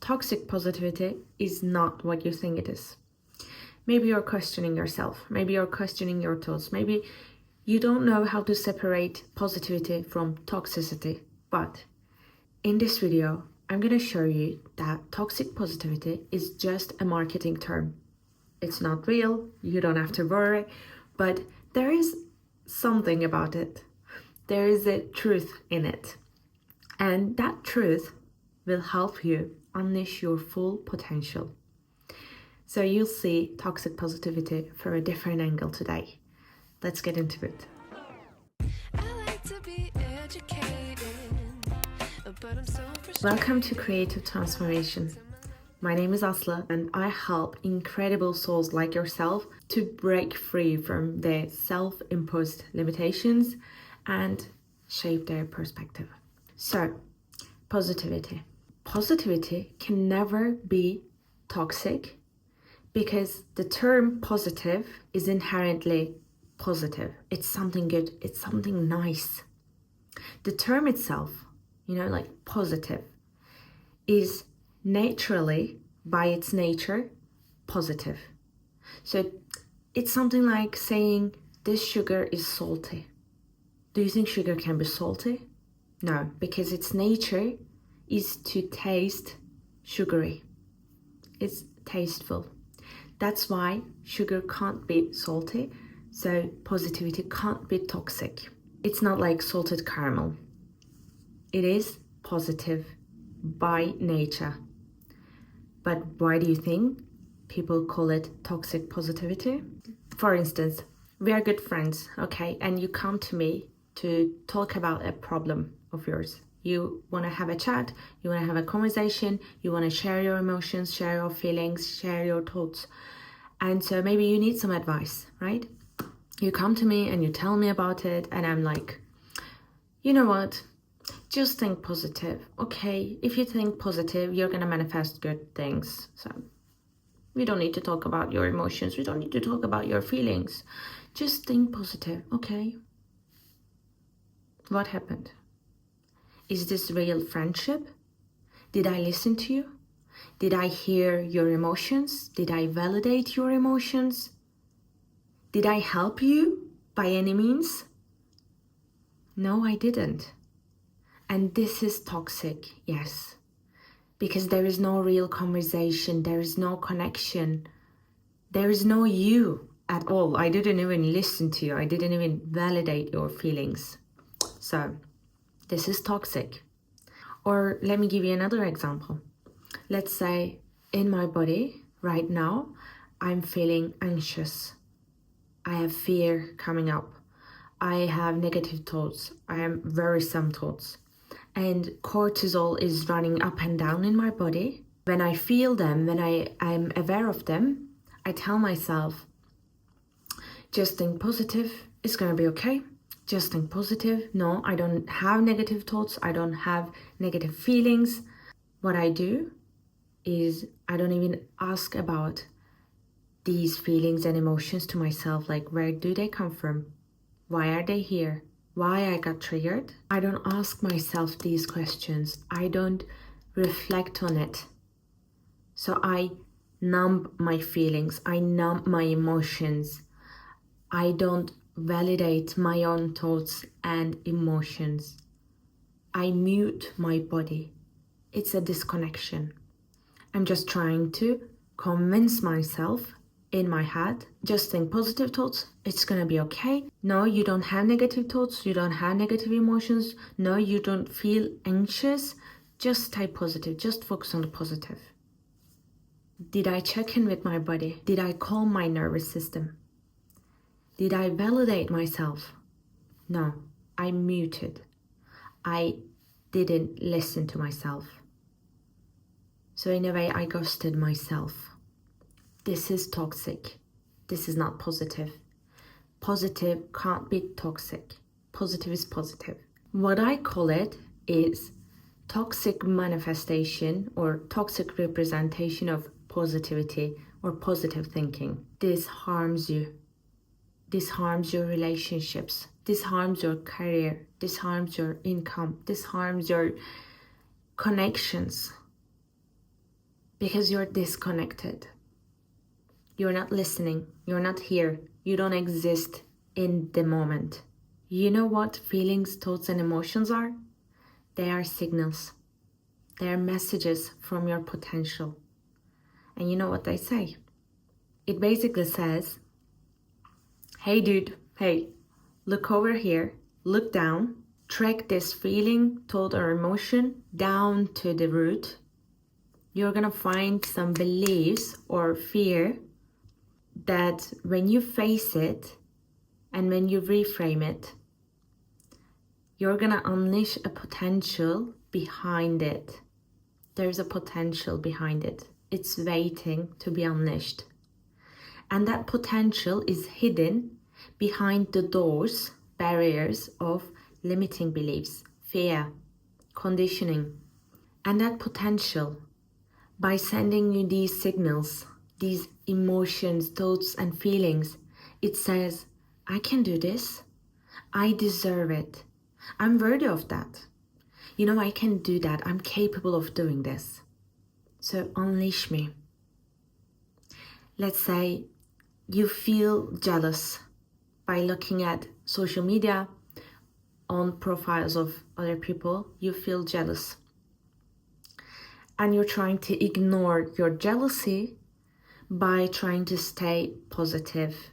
toxic positivity is not what you think it is. Maybe you're questioning yourself. Maybe you're questioning your thoughts. Maybe you don't know how to separate positivity from toxicity. But in this video, I'm going to show you that toxic positivity is just a marketing term. It's not real. You don't have to worry. But there is something about it. There is a truth in it. And that truth will help you unleash your full potential. So you'll see toxic positivity from a different angle today. Let's get into it. Welcome to Creative Transformation. My name is Aslı and I help incredible souls like yourself to break free from their self-imposed limitations and shape their perspective. So, positivity. Positivity can never be toxic because the term positive is inherently positive. It's something good, it's something nice. The term itself, like positive, is naturally, by its nature, positive. So it's something like saying this sugar is salty. Do you think sugar can be salty? No, because its nature is to taste sugary. It's tasteful. That's why sugar can't be salty, so positivity can't be toxic. It's not like salted caramel. It is positive by nature. But why do you think people call it toxic positivity? For instance, we are good friends, okay? And you come to me to talk about a problem of yours. You want to have a chat, you want to have a conversation, you want to share your emotions, share your feelings, share your thoughts. And so maybe you need some advice, right? You come to me and you tell me about it and I'm like, you know what? Just think positive. Okay, if you think positive, you're going to manifest good things. So we don't need to talk about your emotions. We don't need to talk about your feelings. Just think positive, okay? What happened? Is this real friendship? Did I listen to you? Did I hear your emotions? Did I validate your emotions? Did I help you by any means? No, I didn't. And this is toxic, yes. Because there is no real conversation, there is no connection, there is no you at all. I didn't even listen to you, I didn't even validate your feelings. So, this is toxic. Or let me give you another example. Let's say in my body right now, I'm feeling anxious. I have fear coming up. I have negative thoughts. I have worrisome thoughts. And cortisol is running up and down in my body. When I feel them, when I'm aware of them, I tell myself, just think positive, it's gonna be okay. Just think positive. No, I don't have negative thoughts. I don't have negative feelings. What I do is I don't even ask about these feelings and emotions to myself. Like, where do they come from? Why are they here? Why I got triggered? I don't ask myself these questions. I don't reflect on it. So I numb my feelings. I numb my emotions. I don't validate my own thoughts and emotions. I mute my body. It's a disconnection. I'm just trying to convince myself in my head, just think positive thoughts, it's gonna be okay. No, you don't have negative thoughts, you don't have negative emotions. No, you don't feel anxious. Just stay positive, just focus on the positive. Did I check in with my body? Did I calm my nervous system? Did I validate myself? No, I muted. I didn't listen to myself. So in a way, I ghosted myself. This is toxic. This is not positive. Positive can't be toxic. Positive is positive. What I call it is toxic manifestation or toxic representation of positivity or positive thinking. This harms you. This harms your relationships. This harms your career. This harms your income. This harms your connections. because you're disconnected. You're not listening. You're not here. You don't exist in the moment. You know what feelings, thoughts, and emotions are? They are signals. They are messages from your potential. And you know what they say? It basically says, hey dude, hey, look over here, look down, track this feeling, thought, or emotion down to the root. You're gonna find some beliefs or fear that when you face it and when you reframe it, you're gonna unleash a potential behind it. There's a potential behind it. It's waiting to be unleashed. And that potential is hidden behind the doors, barriers of limiting beliefs, fear, conditioning. And that potential, by sending you these signals, these emotions, thoughts, and feelings, it says, I can do this. I deserve it. I'm worthy of that. You know, I can do that. I'm capable of doing this. So unleash me. Let's say you feel jealous by looking at social media, on profiles of other people. You feel jealous. And you're trying to ignore your jealousy by trying to stay positive.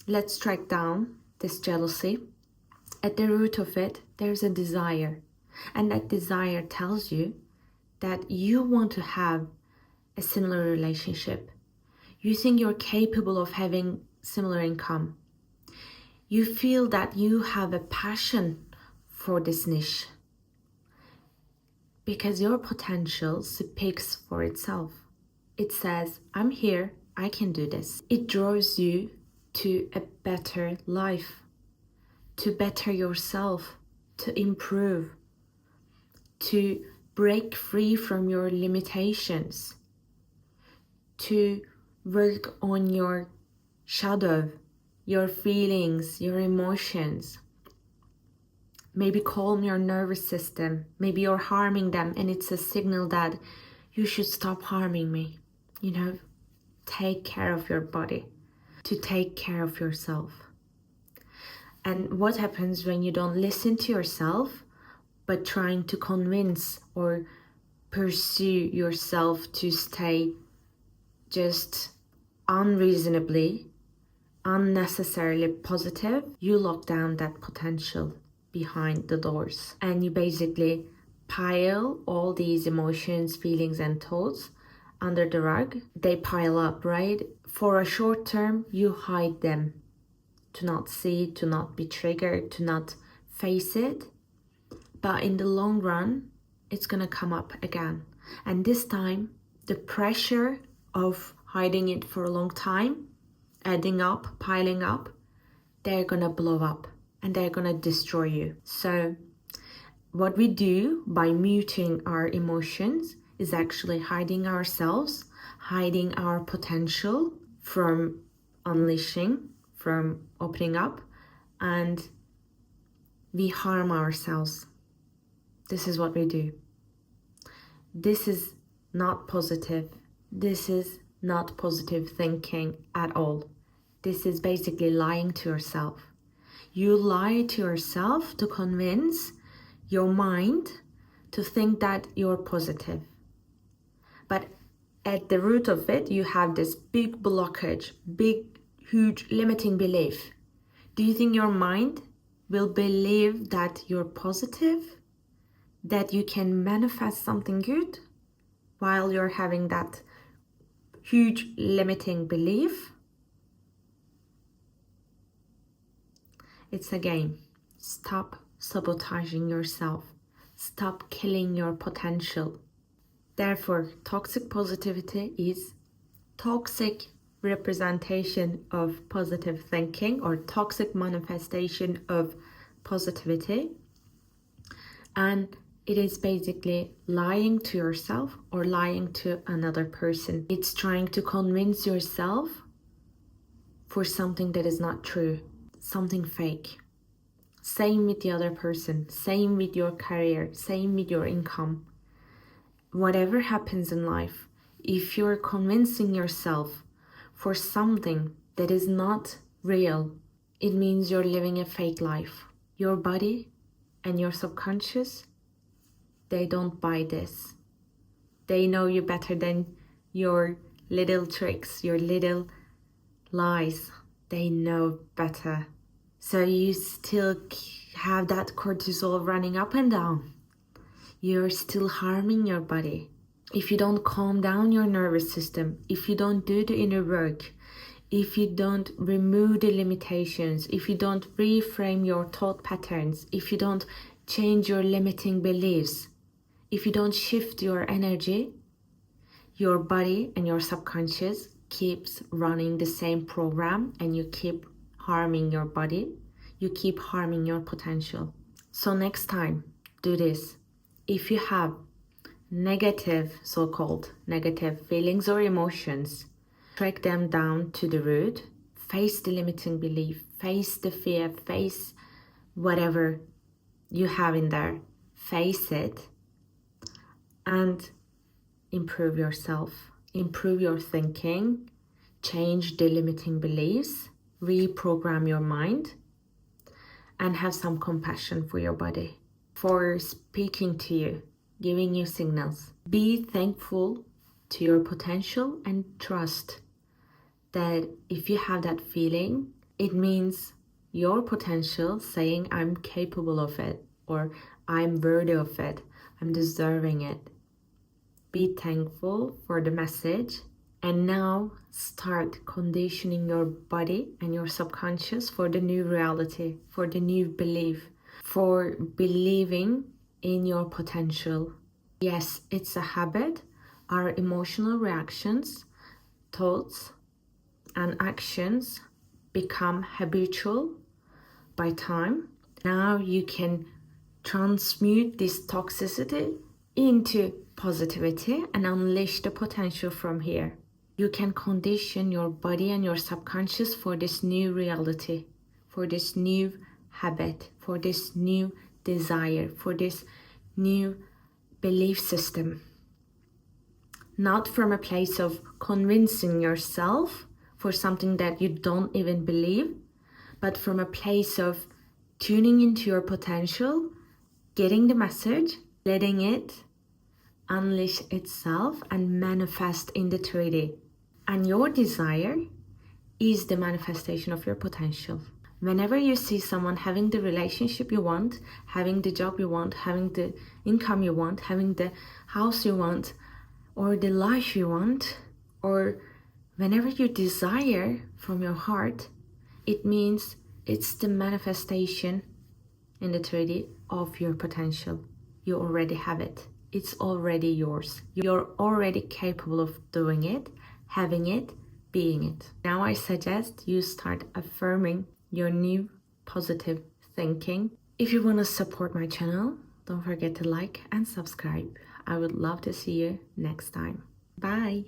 Let's track down this jealousy. At the root of it, there's a desire. And that desire tells you that you want to have a similar relationship. You think you're capable of having similar income. You feel that you have a passion for this niche. Because your potential speaks for itself. It says, I'm here, I can do this. It draws you to a better life, to better yourself, to improve, to break free from your limitations, to work on your shadow, your feelings, your emotions. Maybe calm your nervous system. Maybe you're harming them and it's a signal that you should stop harming me. You know, take care of your body, to take care of yourself. And what happens when you don't listen to yourself, but trying to convince or pursue yourself to stay just unreasonably, unnecessarily positive? You lock down that potential behind the doors, and you basically pile all these emotions, feelings, and thoughts under the rug. They pile up, right? For a short term, you hide them to not see, to not be triggered, to not face it. But in the long run, it's gonna come up again. And this time, the pressure of hiding it for a long time, adding up, piling up, they're gonna blow up. And they're gonna destroy you. So what we do by muting our emotions is actually hiding ourselves, hiding our potential from unleashing, from opening up, and we harm ourselves. This is what we do. This is not positive. This is not positive thinking at all. This is basically lying to yourself. You lie to yourself to convince your mind to think that you're positive. But at the root of it, you have this big blockage, big, huge limiting belief. Do you think your mind will believe that you're positive? That you can manifest something good while you're having that huge limiting belief? It's a game. Stop sabotaging yourself. Stop killing your potential. Therefore, toxic positivity is toxic representation of positive thinking or toxic manifestation of positivity. And it is basically lying to yourself or lying to another person. It's trying to convince yourself for something that is not true. Something fake. Same with the other person, same with your career, same with your income. Whatever happens in life, if you're convincing yourself for something that is not real, it means you're living a fake life. Your body and your subconscious, they don't buy this. They know you better than your little tricks, your little lies. They know better. So you still have that cortisol running up and down. You're still harming your body. If you don't calm down your nervous system, if you don't do the inner work, if you don't remove the limitations, if you don't reframe your thought patterns, if you don't change your limiting beliefs, if you don't shift your energy, your body and your subconscious keeps running the same program, and you keep harming your body, you keep harming your potential. So next time, do this. If you have negative, so-called negative feelings or emotions, track them down to the root, face the limiting belief, face the fear, face whatever you have in there, face it, and improve yourself, improve your thinking, change the limiting beliefs, reprogram your mind, and have some compassion for your body, for speaking to you, giving you signals. Be thankful to your potential and trust that if you have that feeling, it means your potential saying, I'm capable of it, or I'm worthy of it, I'm deserving it. Be thankful for the message, and now start conditioning your body and your subconscious for the new reality, for the new belief, for believing in your potential. Yes, it's a habit. Our emotional reactions, thoughts, and actions become habitual by time. Now you can transmute this toxicity into positivity and unleash the potential from here. You can condition your body and your subconscious for this new reality, for this new habit, for this new desire, for this new belief system. Not from a place of convincing yourself for something that you don't even believe, but from a place of tuning into your potential, getting the message, letting it unleash itself and manifest in the 3D. And your desire is the manifestation of your potential. Whenever you see someone having the relationship you want, having the job you want, having the income you want, having the house you want, or the life you want, or whenever you desire from your heart, it means it's the manifestation in the 3D of your potential. You already have it. It's already yours. You're already capable of doing it, having it, being it. Now I suggest you start affirming your new positive thinking. If you want to support my channel, don't forget to like and subscribe. I would love to see you next time. Bye.